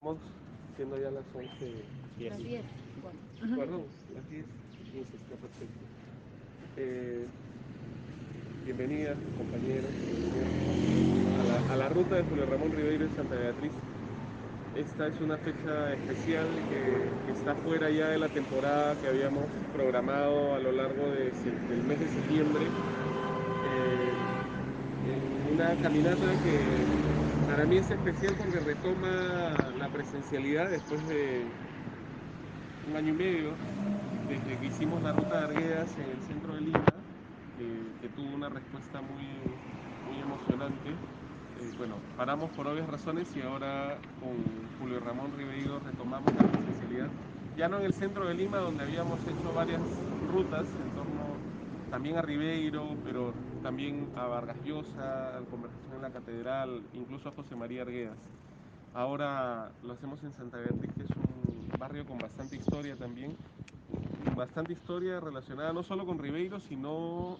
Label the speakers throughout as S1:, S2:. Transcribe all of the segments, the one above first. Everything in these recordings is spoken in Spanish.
S1: Estamos siendo ya las 11:10.
S2: Las 10.
S1: Perdón, las 10:15, está perfecto. Eh, Bienvenidas, compañeros, a la ruta de Julio Ramón Ribeiro en Santa Beatriz. Esta es una fecha especial que está fuera ya de la temporada que habíamos programado a lo largo del mes de septiembre. En una caminata que para mí es especial porque retoma la presencialidad después de un año y medio desde que hicimos la ruta de Arguedas en el centro de Lima, que tuvo una respuesta muy emocionante. Bueno, paramos por obvias razones y ahora con Julio Ramón Ribeiro retomamos la presencialidad. Ya no en el centro de Lima, donde habíamos hecho varias rutas en torno también a Ribeiro, pero también a Vargas Llosa, a la Conversación en la Catedral, incluso a José María Arguedas. Ahora lo hacemos en Santa Beatriz, que es un barrio con bastante historia también, bastante historia relacionada no solo con Ribeiro, sino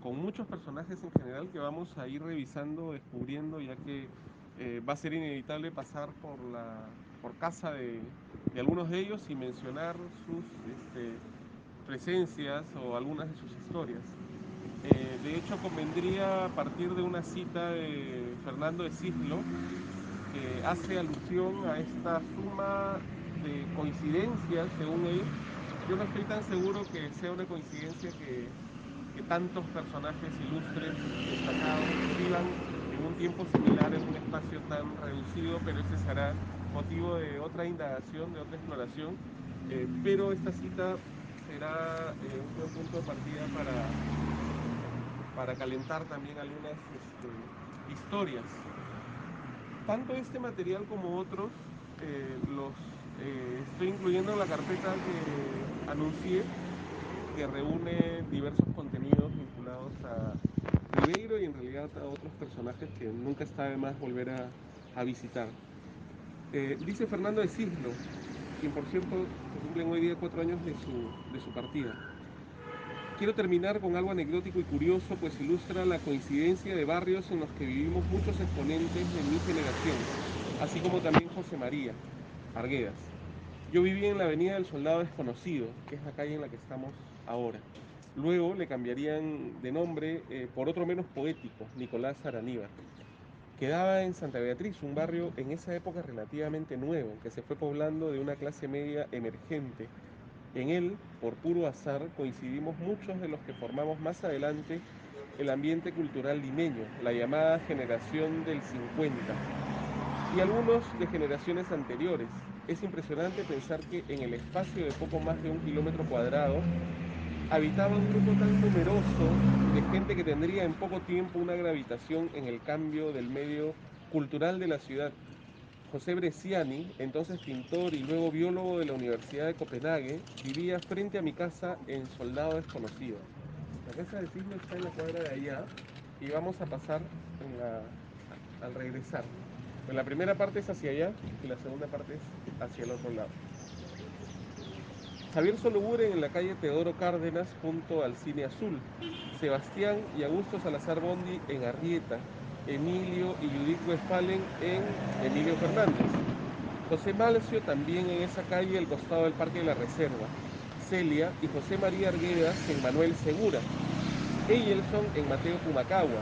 S1: con muchos personajes en general que vamos a ir revisando, descubriendo, ya que va a ser inevitable pasar por casa de algunos de ellos y mencionar sus presencias o algunas de sus historias. De hecho, convendría partir de una cita de Fernando de Cislo, que hace alusión a esta suma de coincidencias, según él. Yo no estoy tan seguro que sea una coincidencia que tantos personajes ilustres destacados vivan en un tiempo similar en un espacio tan reducido, pero ese será motivo de otra indagación, de otra exploración. Pero esta cita será un buen punto de partida para calentar también algunas historias. Tanto este material como otros los estoy incluyendo en la carpeta que anuncié, que reúne diversos contenidos vinculados a Ribeiro y en realidad a otros personajes que nunca está de más volver a visitar. Dice Fernando de Cislo, quien por cierto se cumplen hoy día 4 años de su partida. Quiero terminar con algo anecdótico y curioso, pues ilustra la coincidencia de barrios en los que vivimos muchos exponentes de mi generación, así como también José María Arguedas. Yo viví en la Avenida del Soldado Desconocido, que es la calle en la que estamos ahora. Luego le cambiarían de nombre por otro menos poético, Nicolás Araníbar. Quedaba en Santa Beatriz, un barrio en esa época relativamente nuevo, que se fue poblando de una clase media emergente. En él, por puro azar, coincidimos muchos de los que formamos más adelante el ambiente cultural limeño, la llamada generación del 50, y algunos de generaciones anteriores. Es impresionante pensar que en el espacio de poco más de 1 kilómetro cuadrado habitaba un grupo tan numeroso de gente que tendría en poco tiempo una gravitación en el cambio del medio cultural de la ciudad. José Bresciani, entonces pintor y luego biólogo de la Universidad de Copenhague, vivía frente a mi casa en Soldado Desconocido. La casa de Cislo está en la cuadra de allá y vamos a pasar al regresar. Pues la primera parte es hacia allá y la segunda parte es hacia el otro lado. Javier Soloburen en la calle Teodoro Cárdenas junto al Cine Azul. Sebastián y Augusto Salazar Bondi en Arrieta. Emilio y Judith Westphalen en Emilio Fernández. José Malcio también en esa calle al costado del Parque de la Reserva. Celia y José María Arguedas en Manuel Segura. Eyelson en Mateo Pumacagua.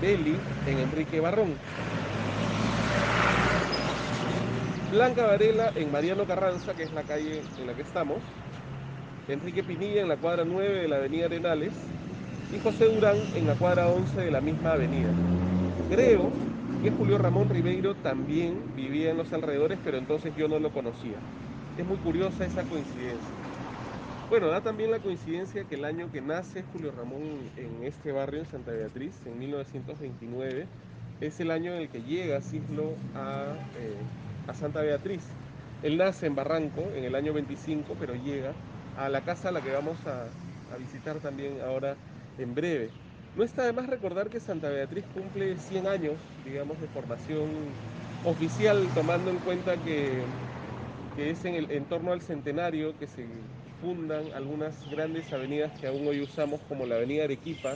S1: Beli en Enrique Barrón. Blanca Varela en Mariano Carranza, que es la calle en la que estamos. Enrique Pinilla en la cuadra 9 de la avenida Arenales. Y José Durán en la cuadra 11 de la misma avenida. Creo que Julio Ramón Ribeiro también vivía en los alrededores, pero entonces yo no lo conocía. Es muy curiosa esa coincidencia. Bueno, da también la coincidencia que el año que nace Julio Ramón en este barrio, en Santa Beatriz, en 1929, es el año en el que llega Cislo a Santa Beatriz. Él nace en Barranco en el año 25, pero llega a la casa a la que vamos a visitar también ahora en breve. No está de más recordar que Santa Beatriz cumple 100 años, digamos, de formación oficial, tomando en cuenta que es en torno al centenario que se fundan algunas grandes avenidas que aún hoy usamos, como la avenida Arequipa,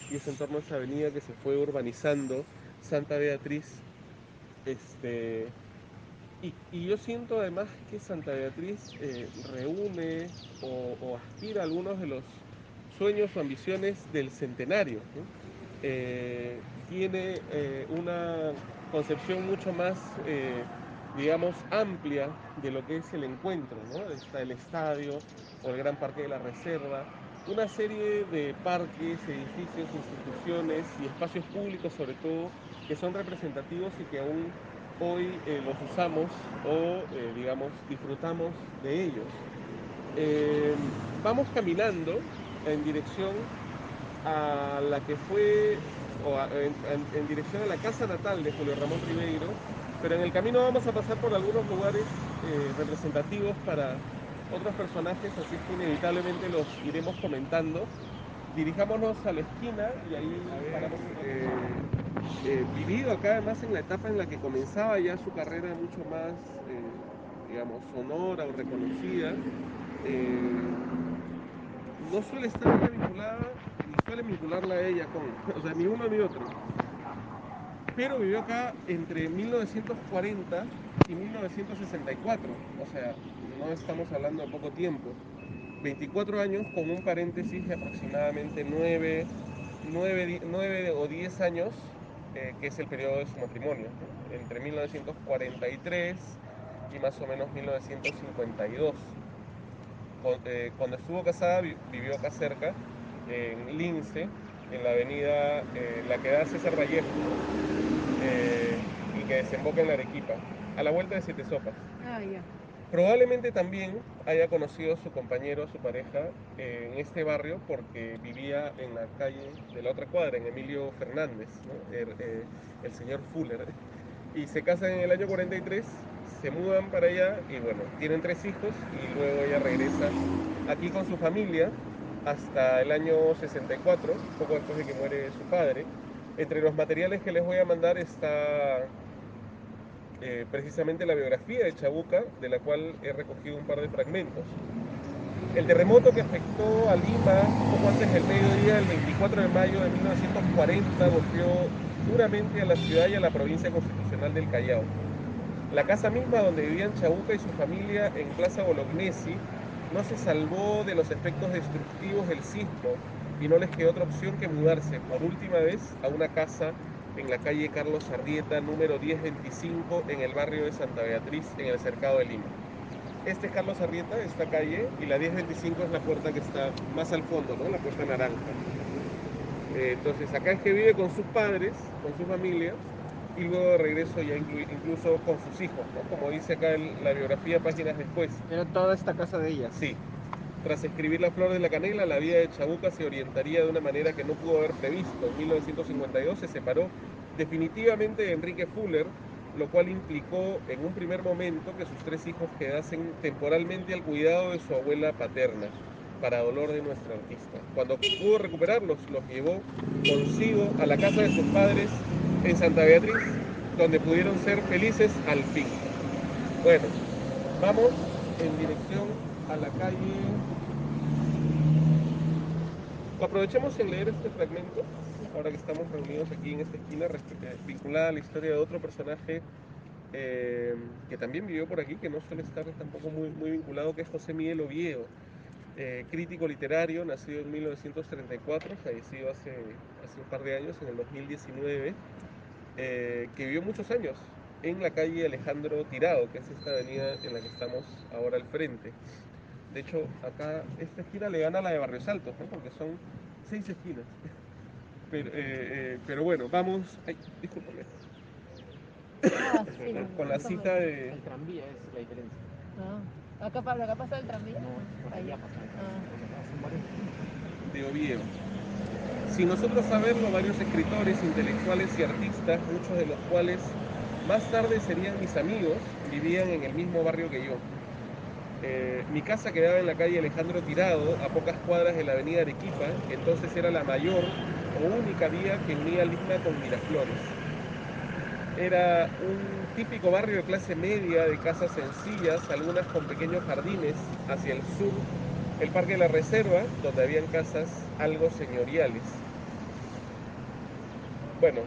S1: y es en torno a esa avenida que se fue urbanizando Santa Beatriz, este, Y yo siento además que Santa Beatriz reúne o aspira a algunos de los sueños o ambiciones del centenario, ¿no? Tiene una concepción mucho más, digamos, amplia de lo que es el encuentro, ¿no? Está el estadio o el Gran Parque de la Reserva, una serie de parques, edificios, instituciones y espacios públicos sobre todo que son representativos y que aún hoy los usamos o, digamos, disfrutamos de ellos. Eh, Vamos caminando en dirección a la que fue, en dirección a la casa natal de Julio Ramón Ribeiro, pero en el camino vamos a pasar por algunos lugares representativos para otros personajes, así es que inevitablemente los iremos comentando. Dirijámonos a la esquina y ahí paramos. Vivido acá además en la etapa en la que comenzaba ya su carrera mucho más, digamos, sonora o reconocida. No suele estar ella vinculada, ni suele vincularla a ella con, o sea, ni uno ni otro. Pero vivió acá entre 1940 y 1964, o sea, no estamos hablando de poco tiempo. 24 años con un paréntesis de aproximadamente 9 o 10 años, que es el periodo de su matrimonio, ¿no? Entre 1943 y más o menos 1952. Cuando estuvo casada vivió acá cerca, en Lince, en la avenida, la que da César Vallejo, y que desemboca en la Arequipa, a la vuelta de Siete Sopas.
S2: Ah, ya.
S1: Probablemente también haya conocido a su compañero, a su pareja, en este barrio porque vivía en la calle de la otra cuadra, en Emilio Fernández, ¿no? El señor Fuller. Y se casan en el año 43, se mudan para allá y bueno, tienen 3 hijos y luego ella regresa aquí con su familia hasta el año 64, poco después de que muere su padre. Entre los materiales que les voy a mandar está precisamente la biografía de Chabuca, de la cual he recogido un par de fragmentos. El terremoto que afectó a Lima poco antes del mediodía, el 24 de mayo de 1940, golpeó duramente a la ciudad y a la provincia constitucional del Callao. La casa misma donde vivían Chabuca y su familia en Plaza Bolognesi no se salvó de los efectos destructivos del sismo y no les quedó otra opción que mudarse por última vez a una casa en la calle Carlos Arrieta, número 1025, en el barrio de Santa Beatriz, en el cercado de Lima. Este es Carlos Arrieta, esta calle, y la 1025 es la puerta que está más al fondo, ¿no? La puerta naranja. Entonces acá es que vive con sus padres, con su familia, y luego de regreso ya incluso con sus hijos, ¿no? Como dice acá la biografía páginas después.
S3: Era toda esta casa de ella.
S1: Sí. Tras escribir La Flor de la Canela, la vida de Chabuca se orientaría de una manera que no pudo haber previsto. En 1952 se separó definitivamente de Enrique Fuller, lo cual implicó en un primer momento que sus 3 hijos quedasen temporalmente al cuidado de su abuela paterna, para dolor de nuestra artista. Cuando pudo recuperarlos, los llevó consigo a la casa de sus padres en Santa Beatriz, donde pudieron ser felices al fin. Bueno, vamos en dirección a la calle. Aprovechemos en leer este fragmento, ahora que estamos reunidos aquí en esta esquina, vinculada a la historia de otro personaje que también vivió por aquí, que no suele estar tampoco muy vinculado, que es José Miguel Oviedo, crítico literario, nacido en 1934, fallecido hace un par de años, en el 2019, que vivió muchos años en la calle Alejandro Tirado, que es esta avenida en la que estamos ahora al frente. De hecho, acá esta esquina le gana a la de Barrios Altos, ¿no? Porque son 6 esquinas. Pero bueno, vamos. Ay, discúlpame.
S2: Ah, sí.
S1: Con la cita de.
S3: El tranvía es la diferencia.
S2: Ah, acá pasa el tranvía.
S3: No, por allá pasa.
S2: Ah.
S1: de Oviedo. Sin nosotros saberlo, varios escritores, intelectuales y artistas, muchos de los cuales más tarde serían mis amigos, vivían en el mismo barrio que yo. Mi casa quedaba en la calle Alejandro Tirado, a pocas cuadras de la avenida Arequipa, que entonces era la mayor o única vía que unía Lima con Miraflores. Era un típico barrio de clase media, de casas sencillas, algunas con pequeños jardines. Hacia el sur, el Parque de la Reserva, donde habían casas algo señoriales. Bueno,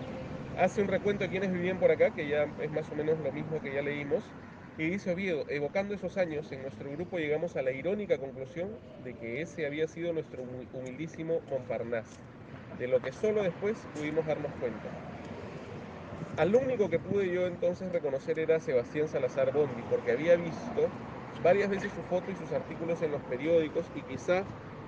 S1: hace un recuento de quienes vivían por acá, que ya es más o menos lo mismo que ya leímos. Y dice Oviedo, evocando esos años, en nuestro grupo llegamos a la irónica conclusión de que ese había sido nuestro humildísimo Montparnasse, de lo que solo después pudimos darnos cuenta. Al único que pude yo entonces reconocer era Sebastián Salazar Bondi, porque había visto varias veces su foto y sus artículos en los periódicos y quizá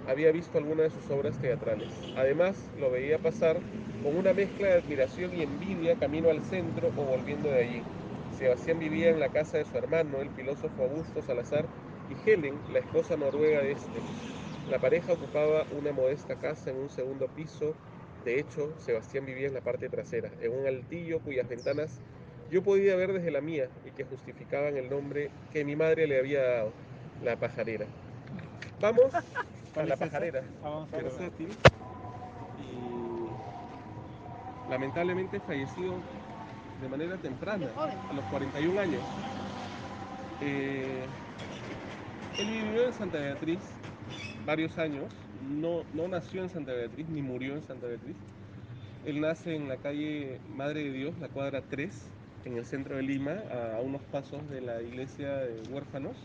S1: había visto alguna de sus obras teatrales. Además, lo veía pasar con una mezcla de admiración y envidia camino al centro o volviendo de allí. Sebastián vivía en la casa de su hermano, el filósofo Augusto Salazar, y Helen, la esposa noruega de este. La pareja ocupaba una modesta casa en un segundo piso. De hecho, Sebastián vivía en la parte trasera, en un altillo cuyas ventanas yo podía ver desde la mía y que justificaban el nombre que mi madre le había dado, la pajarera. Vamos a la pajarera, versátil y lamentablemente falleció de manera temprana, a los 41 años. Él vivió en Santa Beatriz varios años, no nació en Santa Beatriz ni murió en Santa Beatriz. Él nace en la calle Madre de Dios, la cuadra 3, en el centro de Lima, a unos pasos de la iglesia de huérfanos,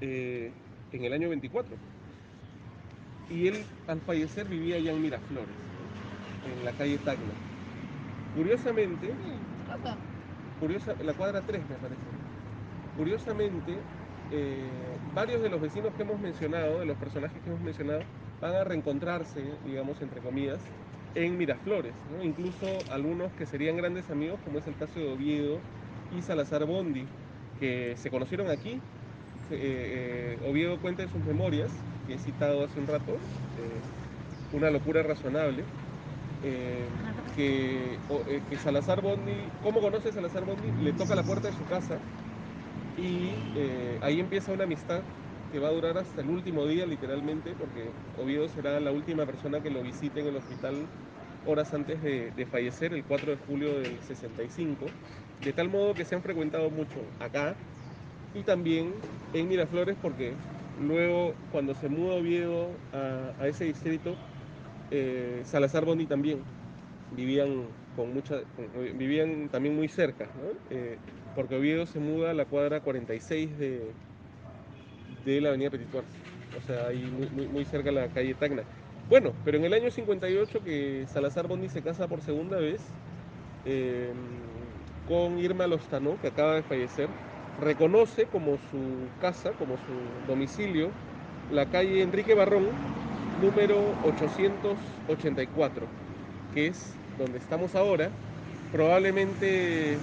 S1: en el año 24. Y él, al fallecer, vivía allá en Miraflores, en la calle Tacna. Curiosamente, la cuadra 3 me parece. Curiosamente, varios de los vecinos que hemos mencionado, de los personajes que hemos mencionado, van a reencontrarse, digamos, entre comillas, en Miraflores, ¿no? Incluso algunos que serían grandes amigos, como es el caso de Oviedo y Salazar Bondi, que se conocieron aquí. Oviedo cuenta en sus memorias, que he citado hace un rato, Una locura razonable, que Salazar Bondi, ¿cómo conoce Salazar Bondi? Le toca la puerta de su casa y ahí empieza una amistad que va a durar hasta el último día, literalmente, porque Oviedo será la última persona que lo visite en el hospital horas antes de fallecer, el 4 de julio del 65, de tal modo que se han frecuentado mucho acá y también en Miraflores, porque luego, cuando se muda Oviedo a ese distrito, Salazar Bondi también vivían vivían también muy cerca, ¿no? Porque Oviedo se muda a la cuadra 46 de la avenida Petit Suárez, o sea, ahí muy cerca de la calle Tacna. Bueno, pero en el año 58, que Salazar Bondi se casa por segunda vez con Irma Lozano, que acaba de fallecer, reconoce como su casa, como su domicilio, la calle Enrique Barrón, número 884, que es donde estamos ahora. Probablemente,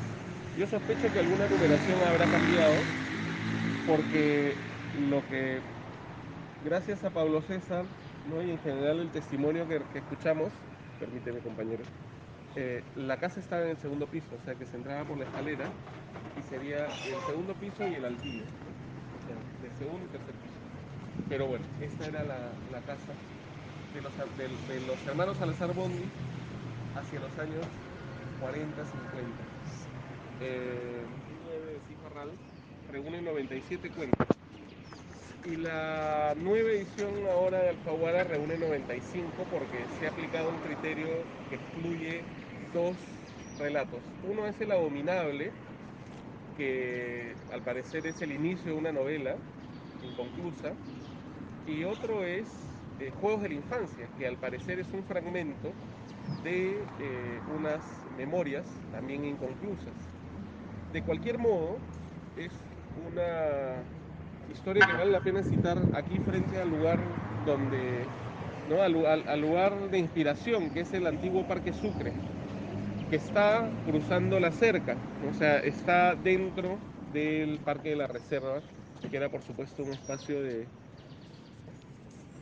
S1: yo sospecho que alguna numeración habrá cambiado, porque gracias a Pablo César, ¿no? Y en general el testimonio que escuchamos, permíteme, compañero, la casa estaba en el segundo piso, o sea que se entraba por la escalera y sería el segundo piso y el altillo, o sea, de segundo y tercer piso. Pero bueno, esta era la casa de los hermanos Salazar Bondi hacia los años 40, 50. 9 de Cifarral reúne 97 cuentos. Y la nueva edición ahora de Alfaguara reúne 95 porque se ha aplicado un criterio que excluye dos relatos. Uno es El Abominable, que al parecer es el inicio de una novela inconclusa, y otro es Juegos de la Infancia, que al parecer es un fragmento de unas memorias también inconclusas. De cualquier modo, es una historia que vale la pena citar aquí frente al lugar donde, ¿no? al lugar de inspiración, que es el antiguo Parque Sucre, que está cruzando la cerca, o sea, está dentro del Parque de la Reserva, que era por supuesto un espacio de...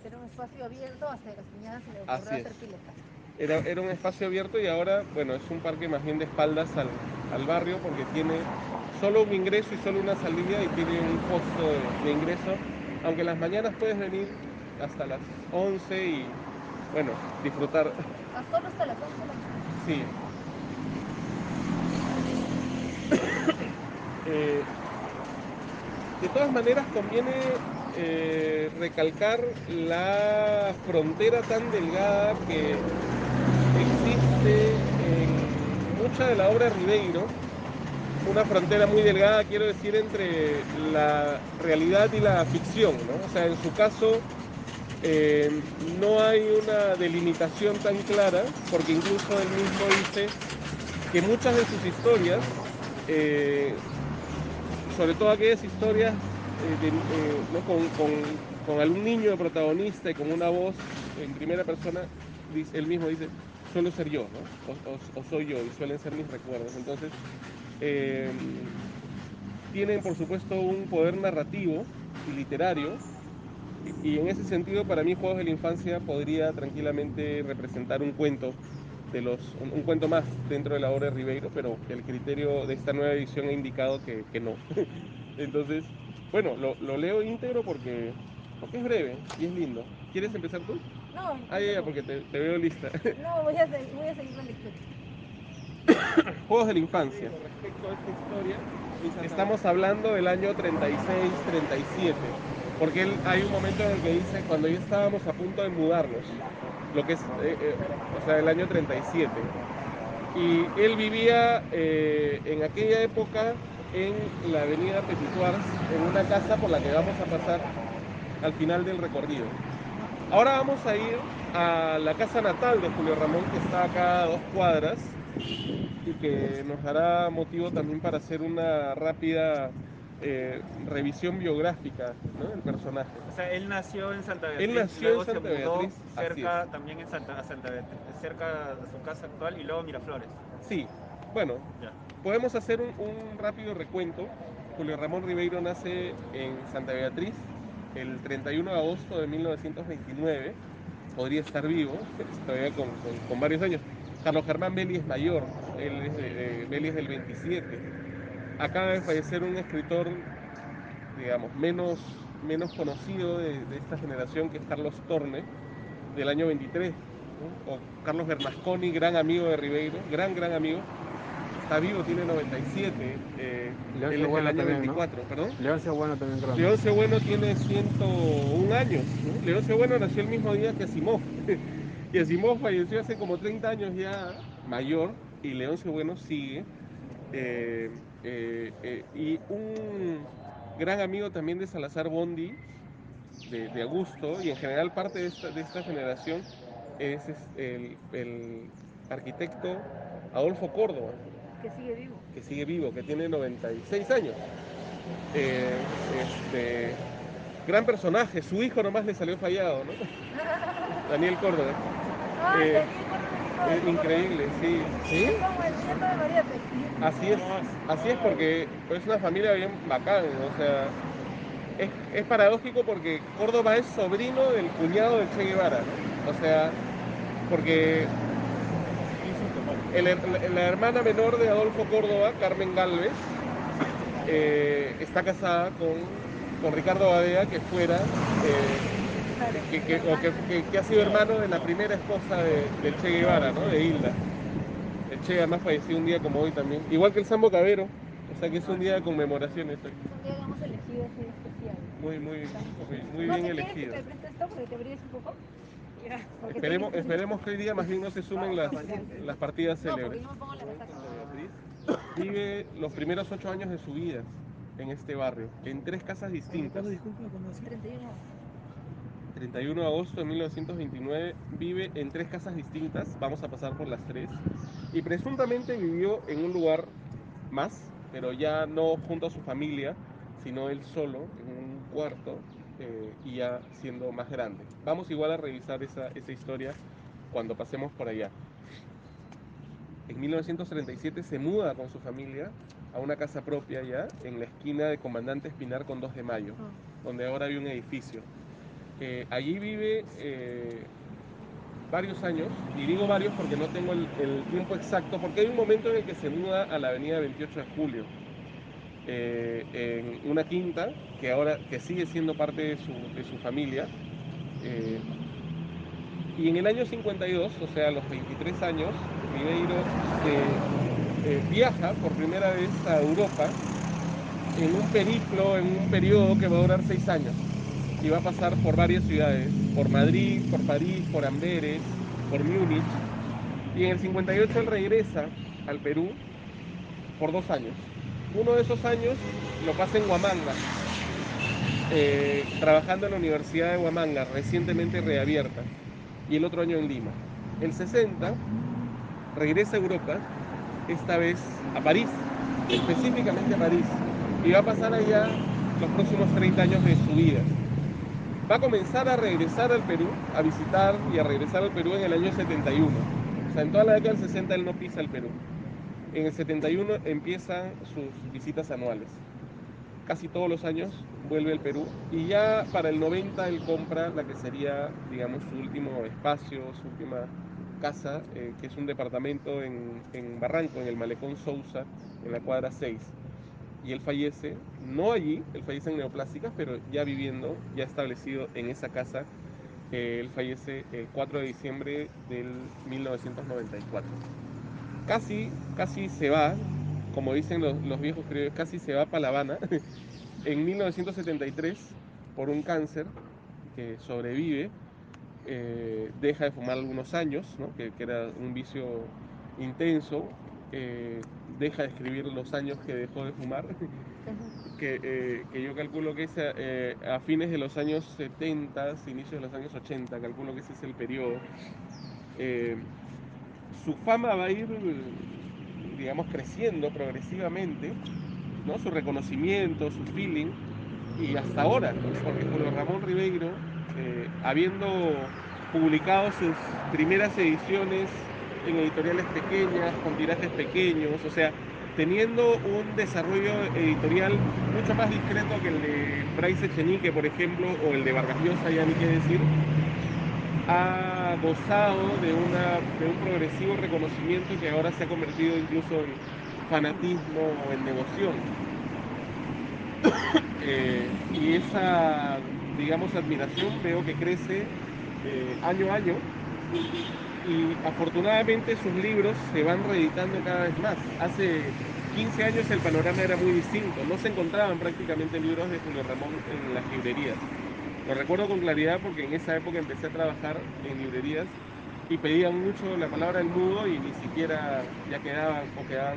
S2: Era un espacio abierto hasta que las señoras se le
S1: Así
S2: ocurrió
S1: es.
S2: hacer piletas.
S1: Era un espacio abierto y ahora, bueno, es un parque más bien de espaldas al barrio, porque tiene solo un ingreso y solo una salida y tiene un costo de ingreso, aunque en las mañanas puedes venir hasta las 11 y, bueno, disfrutar.
S2: Solo hasta las 11 de la mañana.
S1: Sí. De todas maneras, conviene recalcar la frontera tan delgada que existe en mucha de la obra de Ribeiro una frontera muy delgada, quiero decir, entre la realidad y la ficción, ¿no? O sea, en su caso no hay una delimitación tan clara, porque incluso él mismo dice que muchas de sus historias, eh, sobre todo aquellas historias ¿no? con algún niño de protagonista y con una voz en primera persona, él mismo dice, suelo ser yo, ¿no? O soy yo, y suelen ser mis recuerdos. Entonces, eh, tienen por supuesto un poder narrativo y literario, y en ese sentido para mí Juegos de la Infancia podría tranquilamente representar un cuento un cuento más dentro de la obra de Ribeiro, pero el criterio de esta nueva edición ha indicado que no. Entonces, bueno, lo leo íntegro porque es breve y es lindo. ¿Quieres empezar tú?
S2: No,
S1: Ah, ya, porque te veo lista.
S2: no, voy a seguir la lectura.
S1: Juegos de la Infancia. Respecto a esta historia, estamos hablando del año 36-37, porque hay un momento en el que dice, cuando ya estábamos a punto de mudarnos, lo que es, o sea, el año 37. Y él vivía en aquella época en la avenida Petituars, en una casa por la que vamos a pasar al final del recorrido. Ahora vamos a ir a la casa natal de Julio Ramón, que está acá a 2 cuadras, y que nos dará motivo también para hacer una rápida revisión biográfica, ¿no? del personaje.
S4: O sea, él nació en Santa Beatriz,
S1: Él nació
S4: luego
S1: en Santa
S4: se mudó
S1: Beatriz,
S4: cerca también en Santa Beatriz, cerca de su casa actual y luego Miraflores.
S1: Sí, bueno,
S4: Ya.
S1: podemos hacer un rápido recuento. Julio Ramón Ribeiro nace en Santa Beatriz el 31 de agosto de 1929. Podría estar vivo, todavía con varios años. Carlos Germán Belli es mayor, Belli es del 27. Acaba de fallecer un escritor, digamos, menos conocido de esta generación, que es Carlos Torne, del año 23. ¿no? O Carlos Bernasconi, gran amigo de Ribeiro, gran amigo. Está vivo, tiene 97.
S3: Leoncio
S1: Él es del
S3: Bueno
S1: año
S3: también,
S1: 24,
S3: ¿no?
S1: ¿perdón?
S3: Leoncio Bueno también creo.
S1: Leoncio Bueno tiene 101 años. ¿no? Leoncio Bueno nació el mismo día que Asimov. Y Asimov falleció hace como 30 años ya, mayor, y Leoncio Bueno sigue. Y un gran amigo también de Salazar Bondi, de Augusto, y en general parte de esta generación, es el arquitecto Adolfo Córdoba,
S2: Que sigue vivo.
S1: que tiene 96 años. Gran personaje, su hijo nomás le salió fallado, ¿no? Daniel Córdoba.
S2: Ah,
S1: Eh,
S2: Daniel
S1: increíble, sí. ¿Sí?
S2: Es como el nieto de Mariate.
S1: Así es porque es una familia bien bacán, o sea, es paradójico porque Córdoba es sobrino del cuñado de Che Guevara, ¿no? O sea, porque la hermana menor de Adolfo Córdoba, Carmen Galvez, está casada con Ricardo Badea, que fuera, que ha sido hermano de la primera esposa de Che Guevara, ¿no? De Hilda. El Che además falleció un día como hoy también, igual que el Sambo Cabero, o sea que es un día de conmemoraciones hoy.
S2: Es un día que hemos elegido así especial.
S1: Muy
S2: No,
S1: bien
S2: ¿te
S1: elegido.
S2: ¿Quieres que te preste esto porque te brilles un poco? Ya.
S1: Esperemos que hoy día más bien no se sumen las partidas
S2: No,
S1: célebres.
S2: porque yo me pongo la casaca.
S1: Vive los primeros 8 años de su vida en este barrio, en 3 casas distintas. 31 de agosto de 1929, vive en 3 casas distintas, vamos a pasar por las 3, y presuntamente vivió en un lugar más, pero ya no junto a su familia, sino él solo, en un cuarto, y ya siendo más grande. Vamos igual a revisar esa historia cuando pasemos por allá. En 1937 se muda con su familia a una casa propia ya, en la esquina de Comandante Espinar con 2 de Mayo, donde ahora hay un edificio. Allí vive varios años, y digo varios porque no tengo el tiempo exacto, porque hay un momento en el que se muda a la avenida 28 de Julio, en una quinta que sigue siendo parte de su familia, y en el año 52, o sea, a los 23 años, Ribeiro viaja por primera vez a Europa en un periplo, en un periodo que va a durar 6 años. Y va a pasar por varias ciudades, por Madrid, por París, por Amberes, por Múnich. Y en el 58 él regresa al Perú por 2 años. Uno de esos años lo pasa en Huamanga, trabajando en la Universidad de Huamanga, recientemente reabierta, y el otro año en Lima. El 60 regresa a Europa, esta vez a París, específicamente a París, y va a pasar allá los próximos 30 años de su vida. Va a comenzar a regresar al Perú, a visitar y a regresar al Perú en el año 71. O sea, en toda la década del 60 él no pisa el Perú. En el 71 empiezan sus visitas anuales. Casi todos los años vuelve al Perú y ya para el 90 él compra la que sería, digamos, su último espacio, su última casa, que es un departamento en Barranco, en el Malecón Sousa, en la cuadra 6. Y él fallece, no allí, él fallece en Neoplásticas, pero ya viviendo, ya establecido en esa casa. Él fallece el 4 de diciembre del 1994. Casi se va, como dicen los viejos criollos, casi se va para La Habana. En 1973, por un cáncer que sobrevive, deja de fumar algunos años, ¿no? que era un vicio intenso, deja de escribir los años que dejó de fumar, que yo calculo que es a fines de los años 70, inicios de los años 80, calculo que ese es el periodo. Su fama va a ir, digamos, creciendo progresivamente, ¿no? Su reconocimiento, su feeling, y hasta ahora, porque Julio Ramón Ribeiro, habiendo publicado sus primeras ediciones en editoriales pequeñas, con tirajes pequeños, o sea, teniendo un desarrollo editorial mucho más discreto que el de Bryce Echenique, por ejemplo, o el de Vargas Llosa, ya ni qué decir, ha gozado de un progresivo reconocimiento que ahora se ha convertido incluso en fanatismo o en devoción. Y esa, digamos, admiración veo que crece año a año, y afortunadamente sus libros se van reeditando cada vez más. Hace 15 años el panorama era muy distinto, no se encontraban prácticamente libros de Julio Ramón en las librerías. Lo recuerdo con claridad porque en esa época empecé a trabajar en librerías y pedían mucho La Palabra del Mudo y ni siquiera ya quedaban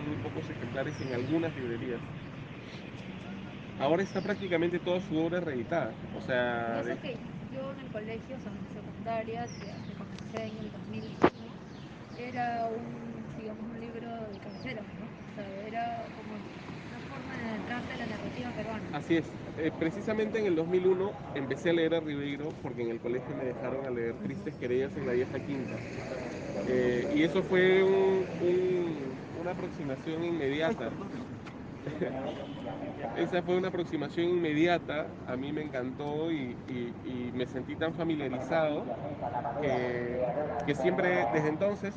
S1: muy pocos ejemplares en algunas librerías. Ahora está prácticamente toda su obra reeditada. O sea,
S2: Y eso que yo en el colegio, o sea, en secundaria, que hace comencé en el 2001, era digamos, un libro de cabecera, ¿no? O sea, era como una forma de adentrarte en la narrativa peruana.
S1: así es. Precisamente en el 2001 empecé a leer a Ribeiro porque en el colegio me dejaron a leer Tristes Querellas en la Vieja Quinta. Y eso fue una aproximación inmediata. Esa fue una aproximación inmediata, a mí me encantó y me sentí tan familiarizado que siempre, desde entonces,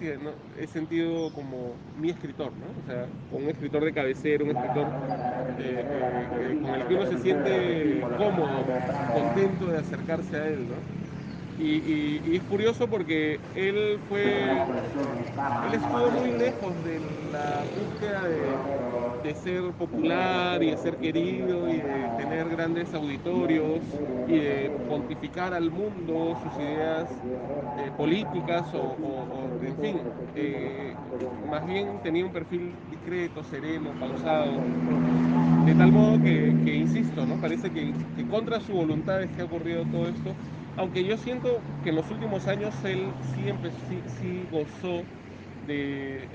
S1: he sentido como mi escritor, ¿no? O sea, con un escritor de cabecera, un escritor con el que uno se siente cómodo, contento de acercarse a él, ¿no? Y es curioso porque él estuvo muy lejos de la búsqueda de ser popular y de ser querido y de tener grandes auditorios y de pontificar al mundo sus ideas políticas en fin, más bien tenía un perfil discreto, sereno, pausado, de tal modo que insisto, ¿no? Parece que contra su voluntad es que ha ocurrido todo esto, aunque yo siento que en los últimos años él sí gozó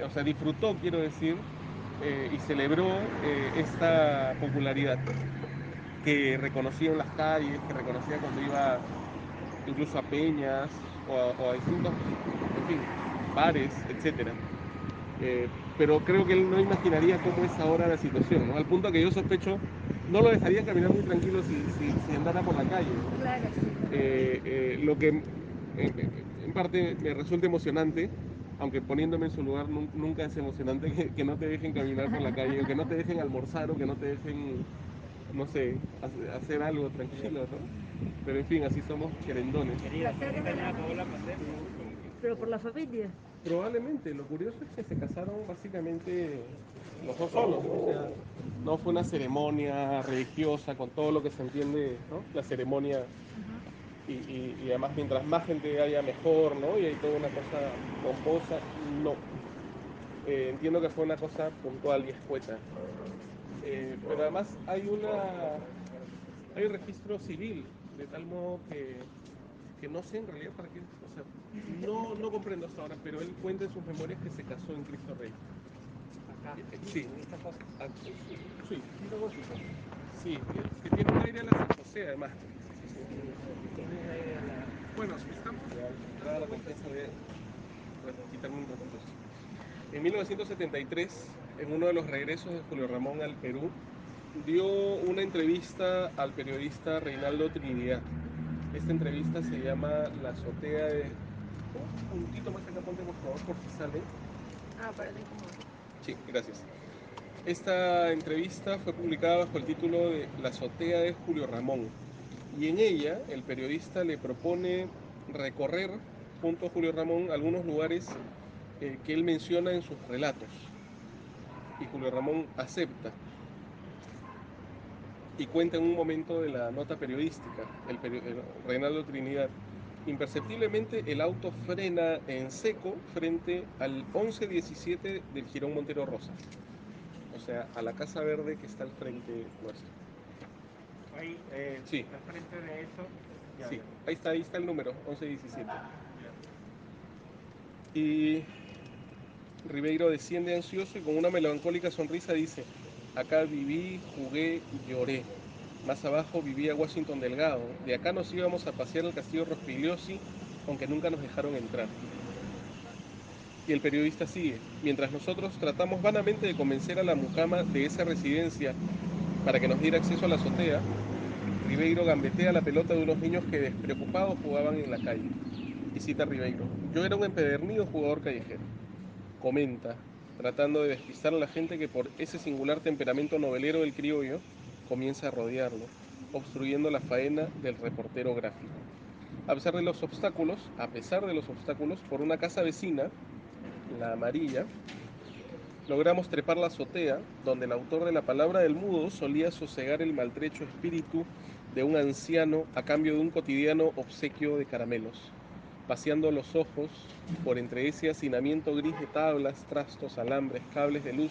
S1: o sea, disfrutó, quiero decir, y celebró esta popularidad que reconocía en las calles, que reconocía cuando iba incluso a peñas o a distintos, en fin, bares, etcétera. Pero creo que él no imaginaría cómo es ahora la situación, ¿no? Al punto que yo sospecho no lo dejaría caminar muy tranquilo si andara por la calle, ¿no?
S2: Claro, sí.
S1: Lo que en parte me resulta emocionante, aunque poniéndome en su lugar nunca es emocionante que no te dejen caminar por la calle, o que no te dejen almorzar, o que no te dejen, no sé, hacer algo tranquilo, ¿no? Pero en fin, así somos querendones.
S2: Placeres de la mañana. Pero por la familia.
S1: Probablemente, lo curioso es que se casaron básicamente los dos solos, ¿no? O sea, no fue una ceremonia religiosa con todo lo que se entiende, ¿no? La ceremonia, y además mientras más gente haya mejor, ¿no? Y hay toda una cosa pomposa, no. Entiendo que fue una cosa puntual y escueta. Pero además hay un registro civil, de tal modo que no sé en realidad para qué, o sea, no comprendo hasta ahora, pero él cuenta en sus memorias que se casó en Cristo Rey.
S3: Acá,
S1: Sí,
S3: en esta casa.
S1: sí,
S3: Estilo gótico.
S1: sí, que tiene un aire a la San José además.
S3: Tiene un aire a la.
S1: Bueno, estamos, entrada a la confianza de quitarme un ratito esto. En 1973, en uno de los regresos de Julio Ramón al Perú, dio una entrevista al periodista Reinaldo Trinidad. Esta entrevista se llama La azotea de... Un puntito más acá, ponte por favor, por si sale.
S2: Ah, para no incomodar.
S1: Sí, gracias. Esta entrevista fue publicada bajo el título de La azotea de Julio Ramón. Y en ella, el periodista le propone recorrer, junto a Julio Ramón, algunos lugares que él menciona en sus relatos. Y Julio Ramón acepta. Y cuenta en un momento de la nota periodística, el Reinaldo Trinidad. Imperceptiblemente el auto frena en seco frente al 1117 del Jirón Montero Rosas, o sea, a la Casa Verde que está al frente nuestro.
S4: Ahí,
S1: Sí.
S4: al frente de eso. Ya,
S1: Sí,
S4: ya.
S1: ahí está el número, 1117. Y Ribeiro desciende ansioso y con una melancólica sonrisa dice: acá viví, jugué, lloré. Más abajo vivía Washington Delgado. De acá nos íbamos a pasear al castillo Rospigliosi, aunque nunca nos dejaron entrar. Y el periodista sigue: mientras nosotros tratamos vanamente de convencer a la mucama de esa residencia para que nos diera acceso a la azotea, Ribeiro gambetea la pelota de unos niños que despreocupados jugaban en la calle. Y cita Ribeiro: yo era un empedernido jugador callejero. Comenta, tratando de despistar a la gente que por ese singular temperamento novelero del criollo comienza a rodearlo, obstruyendo la faena del reportero gráfico. A pesar de los obstáculos, por una casa vecina, la Amarilla, logramos trepar la azotea, donde el autor de La palabra del mudo solía sosegar el maltrecho espíritu de un anciano a cambio de un cotidiano obsequio de caramelos. Paseando los ojos por entre ese hacinamiento gris de tablas, trastos, alambres, cables de luz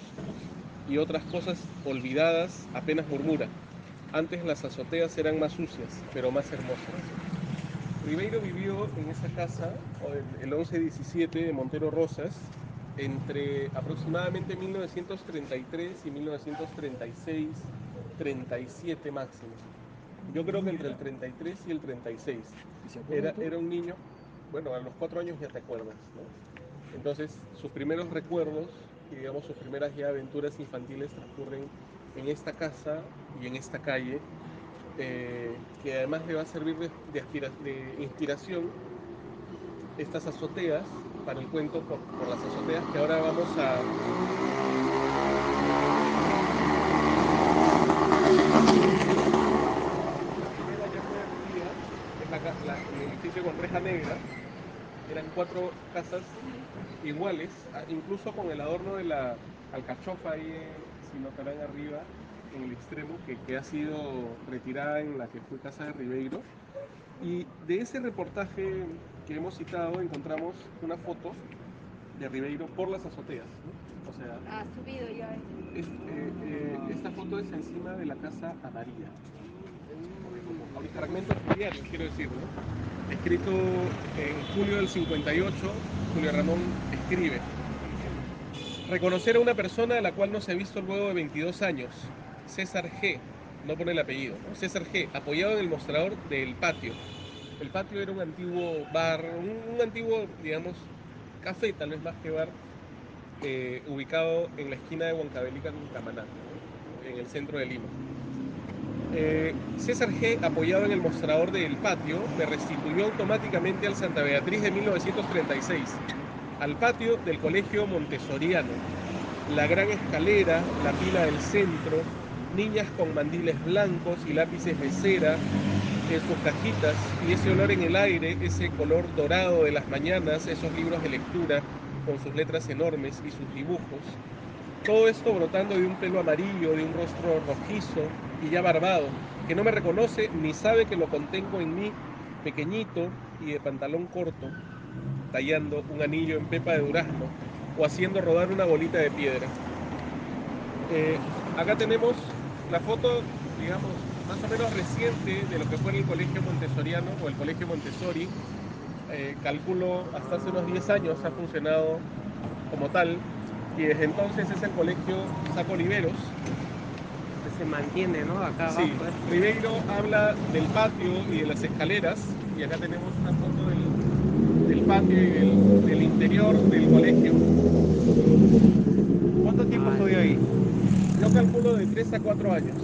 S1: y otras cosas olvidadas, apenas murmura: antes las azoteas eran más sucias, pero más hermosas. Ribeiro vivió en esa casa, el 1117 de Montero Rosas, entre aproximadamente 1933 y 1936, 37 máximo. Yo creo que entre el 33 y el 36. Era un niño, bueno, a los 4 años ya te acuerdas, ¿no? Entonces, sus primeros recuerdos y digamos sus primeras ya aventuras infantiles transcurren en esta casa y en esta calle, que además le va a servir de inspiración estas azoteas para el cuento por las azoteas que ahora vamos a... Es el edificio con reja negra. Eran 4 casas iguales, incluso con el adorno de la alcachofa ahí, si notarán arriba, en el extremo, que ha sido retirada en la que fue casa de Ribeiro. Y de ese reportaje que hemos citado encontramos una foto de Ribeiro por las azoteas, ¿no? O sea,
S2: Ha subido ya.
S1: esta foto es encima de la Casa Amarilla. Como fragmentos diarios, quiero decir, ¿no? Escrito en julio del 58, Julio Ramón escribe: reconocer a una persona a la cual no se ha visto luego de 22 años, César G., no pone el apellido, ¿no? César G., apoyado en el mostrador del patio. El patio era un antiguo bar, un antiguo, digamos, café, tal vez más que bar, ubicado en la esquina de Huancavelica con Camaná, en el centro de Lima. César G., apoyado en el mostrador del patio, me restituyó automáticamente al Santa Beatriz de 1936, al patio del Colegio Montessoriano, la gran escalera, la pila del centro, niñas con mandiles blancos y lápices de cera en sus cajitas, y ese olor en el aire, ese color dorado de las mañanas, esos libros de lectura con sus letras enormes y sus dibujos. Todo esto brotando de un pelo amarillo, de un rostro rojizo y ya barbado, que no me reconoce ni sabe que lo contengo en mí, pequeñito y de pantalón corto, tallando un anillo en pepa de durazno o haciendo rodar una bolita de piedra. Acá tenemos la foto, digamos, más o menos reciente de lo que fue el colegio montessoriano o el colegio Montessori. Calculo hasta hace unos 10 años ha funcionado como tal, y desde entonces es el colegio Saco Oliveros.
S3: Que se mantiene, ¿no? Acá
S1: Sí,
S3: abajo.
S1: Ribeiro habla del patio y de las escaleras, y acá tenemos una foto del patio y del interior del colegio.
S4: ¿Cuánto tiempo estudió ahí?
S1: Yo calculo de 3 a 4 años,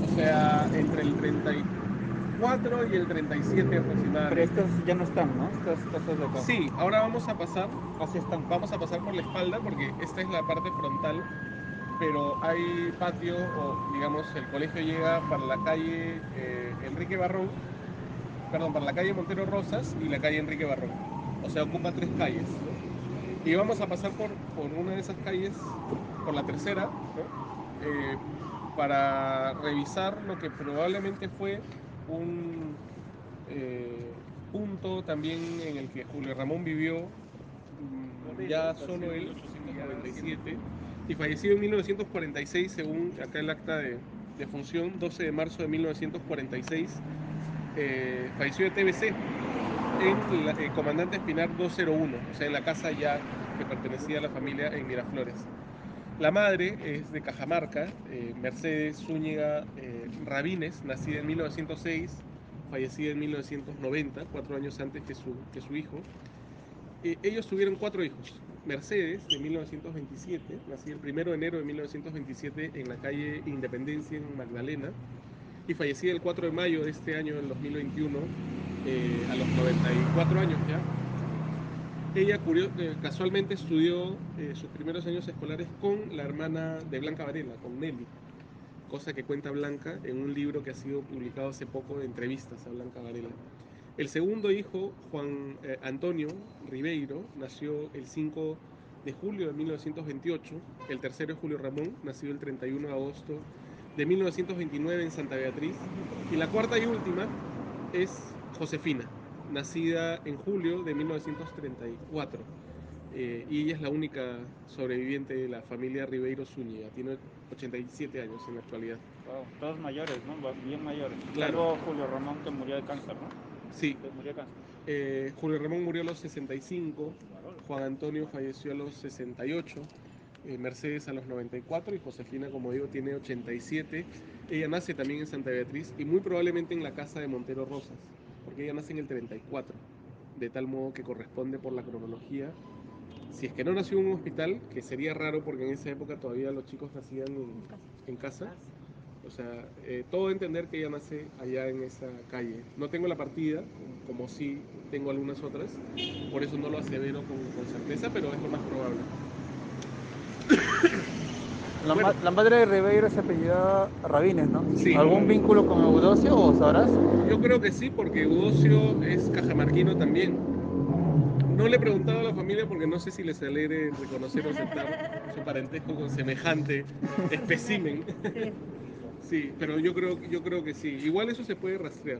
S1: o sea, entre el 34 y el 37
S4: Pero
S1: aproximadamente.
S4: estos ya no están, ¿no? Estas cosas de acá.
S1: Sí, ahora vamos a pasar,
S4: Así están.
S1: vamos a pasar por la espalda porque esta es la parte frontal, pero hay patio, o digamos el colegio llega para la calle Enrique Barrón, perdón, para la calle Montero Rosas y la calle Enrique Barrón, o sea, ocupa 3 calles, ¿no? Y vamos a pasar por una de esas calles, por la tercera, ¿no? Para revisar lo que probablemente fue un punto también en el que Julio Ramón vivió, ya solo él, 1897, y fallecido en 1946, según acá el acta de función, 12 de marzo de 1946, falleció de TBC en la Comandante Espinar 201, o sea, en la casa ya que pertenecía a la familia en Miraflores. La madre es de Cajamarca, Mercedes Zúñiga Rabines, nacida en 1906, fallecida en 1990, 4 años antes que su hijo. Ellos tuvieron 4 hijos. Mercedes, de 1927, nacida el 1 de enero de 1927 en la calle Independencia en Magdalena, y fallecida el 4 de mayo de este año, del 2021, a los 94 años ya. Ella casualmente estudió sus primeros años escolares con la hermana de Blanca Varela, con Nelly, cosa que cuenta Blanca en un libro que ha sido publicado hace poco de entrevistas a Blanca Varela. El segundo hijo, Juan Antonio Ribeiro, nació el 5 de julio de 1928. El tercero es Julio Ramón, nacido el 31 de agosto de 1929 en Santa Beatriz. Y la cuarta y última es Josefina, nacida en julio de 1934. Y ella es la única sobreviviente de la familia Ribeiro Zúñiga. Tiene 87 años en la actualidad.
S4: Wow, todos mayores, ¿no? Bien mayores.
S1: Claro.
S4: Salvo Julio Ramón, que murió de cáncer, ¿no?
S1: Sí.
S4: Que murió de cáncer.
S1: Julio Ramón murió a los 65, Juan Antonio falleció a los 68, Mercedes a los 94 y Josefina, como digo, tiene 87. Ella nace también en Santa Beatriz y muy probablemente en la casa de Montero Rosas, porque ella nace en el 34, de tal modo que corresponde por la cronología. Si es que no nació en un hospital, que sería raro porque en esa época todavía los chicos nacían en casa. O sea, todo entender que ella nace allá en esa calle. No tengo la partida, como sí tengo algunas otras, por eso no lo asevero con certeza, pero es lo más probable.
S5: La madre de Ribeiro se apellida Rabines, ¿no?
S1: Sí.
S5: ¿Algún vínculo con Eudosio o sabrás?
S1: Yo creo que sí, porque Eudosio es cajamarquino también. No le he preguntado a la familia porque no sé si les alegre reconocer o aceptar su parentesco con semejante espécimen.
S2: Sí.
S1: Sí, pero yo creo que sí. Igual eso se puede rastrear.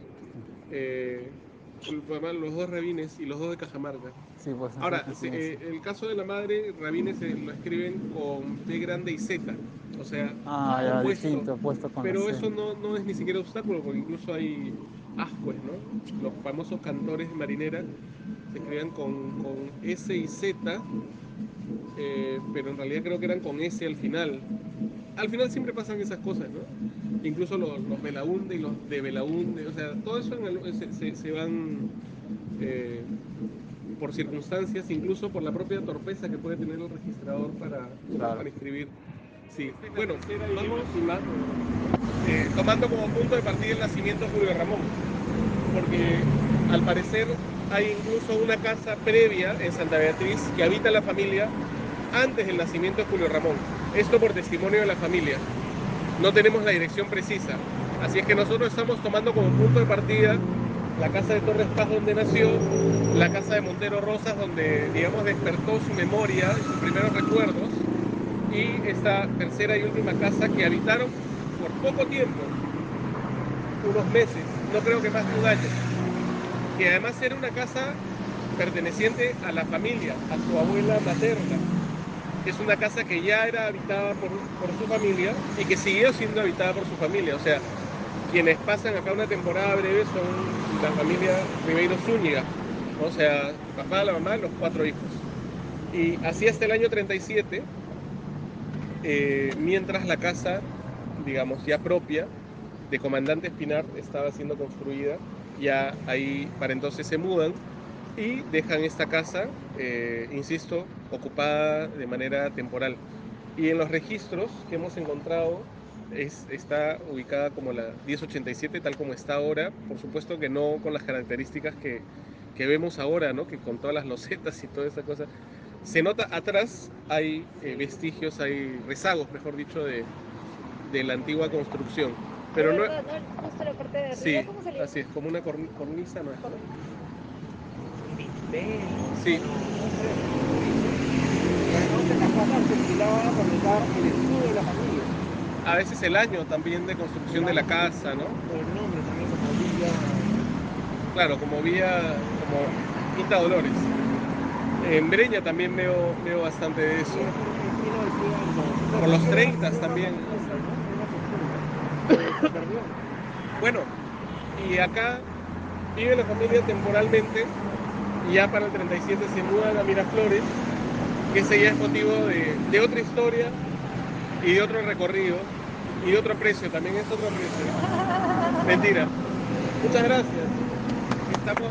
S1: Además, los dos Rabines y los dos de Cajamarca.
S5: Sí, pues.
S1: Ahora, el caso de la madre, Rabines lo escriben con P grande y Z, o sea,
S5: ya,
S1: opuesto.
S5: distinto, opuesto con
S1: Pero
S5: la C.
S1: eso no es ni siquiera obstáculo, porque incluso hay ascues, ¿no? Los famosos cantores de marinera se escribían con S y Z, pero en realidad creo que eran con S al final. Al final siempre pasan esas cosas, ¿no? Incluso los Belaunde y los de Belaunde, o sea, todo eso se van por circunstancias, incluso por la propia torpeza que puede tener el registrador para escribir. Sí, bueno, vamos tomando como punto de partida el nacimiento de Julio Ramón, porque al parecer hay incluso una casa previa en Santa Beatriz que habita la familia antes del nacimiento de Julio Ramón. Esto por testimonio de la familia. No tenemos la dirección precisa. Así es que nosotros estamos tomando como punto de partida la casa de Torres Paz donde nació, la casa de Montero Rosas donde, digamos, despertó su memoria, sus primeros recuerdos, y esta tercera y última casa que habitaron por poco tiempo, unos meses, no creo que más de un año, que además era una casa perteneciente a la familia, a su abuela materna. es una casa que ya era habitada por su familia y que siguió siendo habitada por su familia. O sea, quienes pasan acá una temporada breve son la familia Ribeiro Zúñiga, ¿no? O sea, papá, la mamá, los 4 hijos. Y así hasta el año 37, mientras la casa, digamos, ya propia de Comandante Espinar estaba siendo construida, ya ahí para entonces se mudan y dejan esta casa, insisto, ocupada de manera temporal. Y en los registros que hemos encontrado está ubicada como la 1087, tal como está ahora, por supuesto que no con las características que vemos ahora, ¿no? Que con todas las losetas y toda esa cosa. Se nota atrás, hay vestigios, hay rezagos, mejor dicho, de la antigua construcción. Pero
S2: Es
S1: no,
S2: verdad, ¿no? Justo la parte de arriba,
S1: sí,
S2: ¿cómo salía?
S1: así es, como una cornisa, ¿no?
S3: Sí.
S1: Sí,
S3: Entonces las casas se alquilaban para dar el escudo de la familia.
S1: a veces el año también de construcción de la casa, ¿no?
S3: Por el nombre también como Villa.
S1: Claro, como Quinta Dolores. En Breña también veo bastante de eso. Por los 30 también.
S3: Se perdió.
S1: Bueno, y acá vive la familia temporalmente y ya para el 37 se mudan a Miraflores, que ese ya es motivo de otra historia y de otro recorrido y de otro precio, también es otro precio. Mentira. Muchas gracias. Estamos